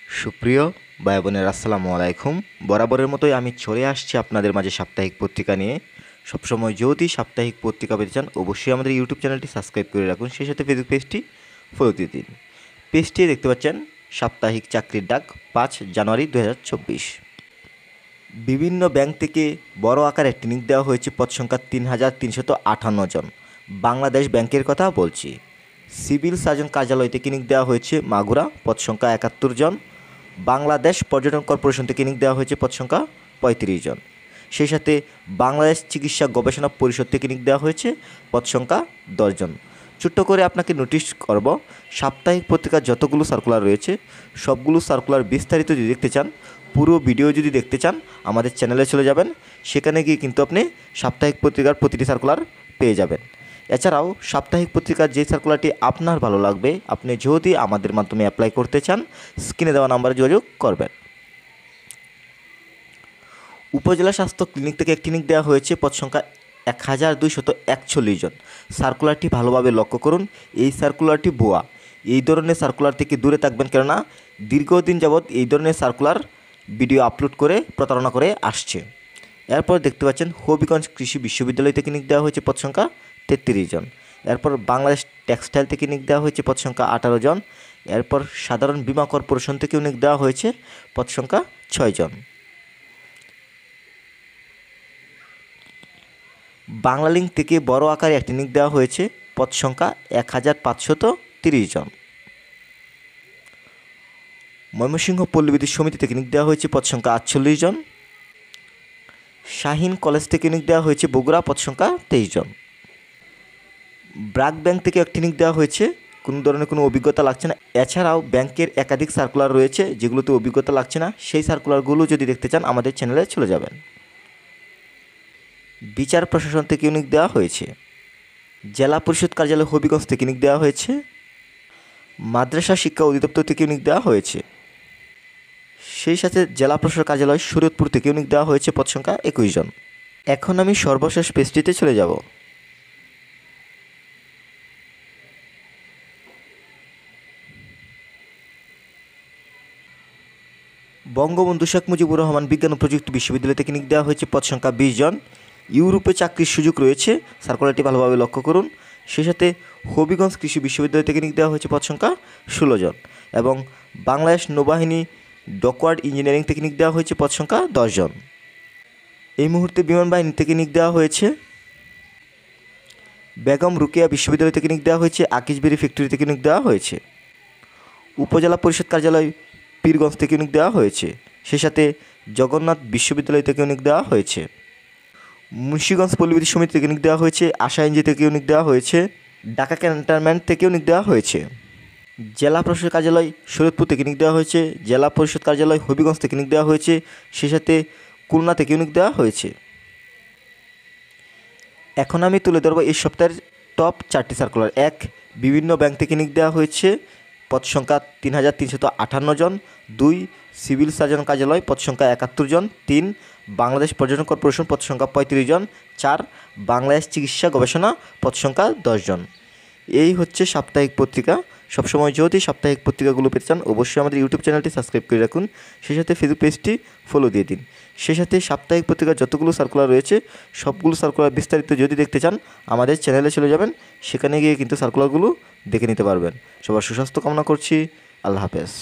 সুপ্রিয় ভাই বোনের আসসালামু আলাইকুম। বরাবরের মতোই আমি চলে আসছি আপনাদের মাঝে সাপ্তাহিক পত্রিকা নিয়ে। সবসময় যদি সাপ্তাহিক পত্রিকা পেতে চান অবশ্যই আমাদের ইউটিউব চ্যানেলটি সাবস্ক্রাইব করে রাখুন, সেই সাথে ফেসবুক পেজটি ফলো দিয়ে দিন। পেজটি দেখতে পাচ্ছেন সাপ্তাহিক চাকরির ডাক 5 জানুয়ারি 2024। বিভিন্ন ব্যাংক থেকে বড় আকারে ট্রেনিং দেওয়া হয়েছে, পদ সংখ্যা 3358 জন। বাংলাদেশ ব্যাংকের কথা বলছি। সিভিল সার্জন কার্যালয় থেকে নিয়োগ দেওয়া হয়েছে মাগুরা, পদ সংখ্যা 71 জন। বাংলাদেশ পর্যটন কর্পোরেশন থেকে নিয়োগ দেওয়া হয়েছে, পদ সংখ্যা 35 জন। সেই সাথে বাংলাদেশ চিকিৎসা গবেষণা পরিষদ থেকে নিয়োগ দেওয়া হয়েছে, পদ সংখ্যা 10 জন। ছোট্ট করে আপনাকে নোটিশ করব, সাপ্তাহিক পত্রিকার যতগুলো সার্কুলার রয়েছে সবগুলো সার্কুলার বিস্তারিত যদি দেখতে চান, পুরো ভিডিও যদি দেখতে চান আমাদের চ্যানেলে চলে যাবেন। সেখানে গিয়ে কিন্তু আপনি সাপ্তাহিক পত্রিকার প্রতিটি সার্কুলার পেয়ে যাবেন। এছাড়াও সাপ্তাহিক পত্রিকার যে সার্কুলারটি আপনার ভালো লাগবে, আপনি যদি আমাদের মাধ্যমে অ্যাপ্লাই করতে চান স্ক্রিনে দেওয়া নাম্বারে যোগাযোগ করবেন। উপজেলা স্বাস্থ্য ক্লিনিক থেকে ক্লিনিক দেওয়া হয়েছে, পদ সংখ্যা 1241 জন। সার্কুলারটি ভালোভাবে লক্ষ্য করুন, এই সার্কুলারটি ভুয়া। এই ধরনের সার্কুলার থেকে দূরে থাকবেন, কেননা দীর্ঘদিন যাবৎ এই ধরনের সার্কুলার ভিডিও আপলোড করে প্রতারণা করে আসছে। এরপর দেখতে পাচ্ছেন হবিগঞ্জ কৃষি বিশ্ববিদ্যালয় থেকে নিয়োগ দেওয়া হয়েছে, পদ সংখ্যা 33 জন। এরপর বাংলাদেশ টেক্সটাইল থেকে নিয়োগ দেওয়া হয়েছে, পদ সংখ্যা 18 জন। এরপর সাধারণ বীমা কর্পোরেশন থেকেও নিয়োগ দেওয়া হয়েছে, পদ সংখ্যা 6 জন। বাংলালিংক থেকে বড় আকারে একটি নিয়োগ দেওয়া হয়েছে, পদ সংখ্যা 1530 জন। ময়মনসিংহ পল্লী বিদ্যুৎ সমিতি থেকে নিয়োগ দেওয়া হয়েছে, পদ সংখ্যা 48 জন। শাহিন কলেজ থেকে নিয়োগ দেওয়া হয়েছে বগুড়া, পদ সংখ্যা 23 জন। ব্র্যাক ব্যাংক থেকে একটি নিয়োগ দেওয়া হয়েছে, কোনো ধরনের কোনো অভিজ্ঞতা লাগছে না। এছাড়াও ব্যাংকের একাধিক সার্কুলার রয়েছে যেগুলোতে অভিজ্ঞতা লাগছে না, সেই সার্কুলারগুলো যদি দেখতে চান আমাদের চ্যানেলে চলে যাবেন। বিচার প্রশাসন থেকে নিয়োগ দেওয়া হয়েছে। জেলা পরিষদ কার্যালয় হবিগঞ্জ থেকে নিয়োগ দেওয়া হয়েছে। মাদ্রাসা শিক্ষা অধিদপ্তর থেকে নিয়োগ দেওয়া হয়েছে। সেই সাথে জেলা প্রশাসক কার্যালয় শরীয়তপুর থেকে নিয়োগ দেওয়া হয়েছে, পদ সংখ্যা 21 জন। এখন আমি সর্বশেষ পেজটিতে চলে যাব। বঙ্গবন্ধু শেখ মুজিবুর রহমান বিজ্ঞান ও প্রযুক্তি বিশ্ববিদ্যালয় থেকে নিয়োগ দেওয়া হয়েছে, পদ সংখ্যা 20 জন। ইউরোপে চাকরির সুযোগ রয়েছে, সার্কুলারটি ভালোভাবে লক্ষ্য করুন। সেই সাথে হবিগঞ্জ কৃষি বিশ্ববিদ্যালয় থেকে নিয়োগ দেওয়া হয়েছে, পদ সংখ্যা 16 জন। এবং বাংলাদেশ নৌবাহিনী ডকওয়ার্ড ইঞ্জিনিয়ারিং থেকে নিয়োগ দেওয়া হয়েছে, পদ সংখ্যা 10 জন। এই মুহূর্তে বিমান বাহিনী থেকে নিয়োগ দেওয়া হয়েছে। বেগম রুকেয়া বিশ্ববিদ্যালয় থেকে নিয়োগ দেওয়া হয়েছে। আকিজবেরি ফ্যাক্টরি থেকে নিয়োগ দেওয়া হয়েছে। উপজেলা পরিষদ কার্যালয় পীরগঞ্জ থেকে নিয়োগ দেওয়া হয়েছে। সেই সাথে জগন্নাথ বিশ্ববিদ্যালয় থেকে নিয়োগ দেওয়া হয়েছে। মুন্সিগঞ্জ পল্লী বিদ্যুৎ সমিতি থেকে নিয়োগ দেওয়া হয়েছে। আশা এনজি থেকেও নিয়োগ দেওয়া হয়েছে। ঢাকা ক্যান্টনমেন্ট থেকেও নিয়োগ দেওয়া হয়েছে। জেলা প্রশাসক কার্যালয় শরীয়তপুর থেকে নিয়োগ দেওয়া হয়েছে। জেলা পরিষদ কার্যালয় হবিগঞ্জ থেকে নিয়োগ দেওয়া হয়েছে। সেই সাথে খুলনা থেকেও নিয়োগ দেওয়া হয়েছে। এখন আমি তুলে ধরব এই সপ্তাহের টপ 4টি সার্কুলার। 1, বিভিন্ন ব্যাংক থেকে নিয়োগ দেওয়া হয়েছে, পদ সংখ্যা 3358 জন। 2, সিভিল সার্জন কার্যালয়, পদ সংখ্যা 71 জন। 3, বাংলাদেশ পর্যটন কর্পোরেশন, পদ সংখ্যা 35 জন। 4, বাংলাদেশ চিকিৎসা গবেষণা, পদ সংখ্যা 10 জন। এই হচ্ছে সাপ্তাহিক পত্রিকা। সবসময় যদি সাপ্তাহিক পত্রিকাগুলো পেতে চান অবশ্যই আমাদের ইউটিউব চ্যানেলটি সাবস্ক্রাইব করে রাখুন, সেই সাথে ফেসবুক পেজটি ফলো দিয়ে দিন। সেই সাথে সাপ্তাহিক পত্রিকার যতগুলো সার্কুলার রয়েছে সবগুলো সার্কুলার বিস্তারিত যদি দেখতে চান আমাদের চ্যানেলে চলে যাবেন, সেখানে গিয়ে কিন্তু সার্কুলারগুলো দেখে নিতে পারবেন। সবার সুস্বাস্থ্য কামনা করছি। আল্লাহ হাফেজ।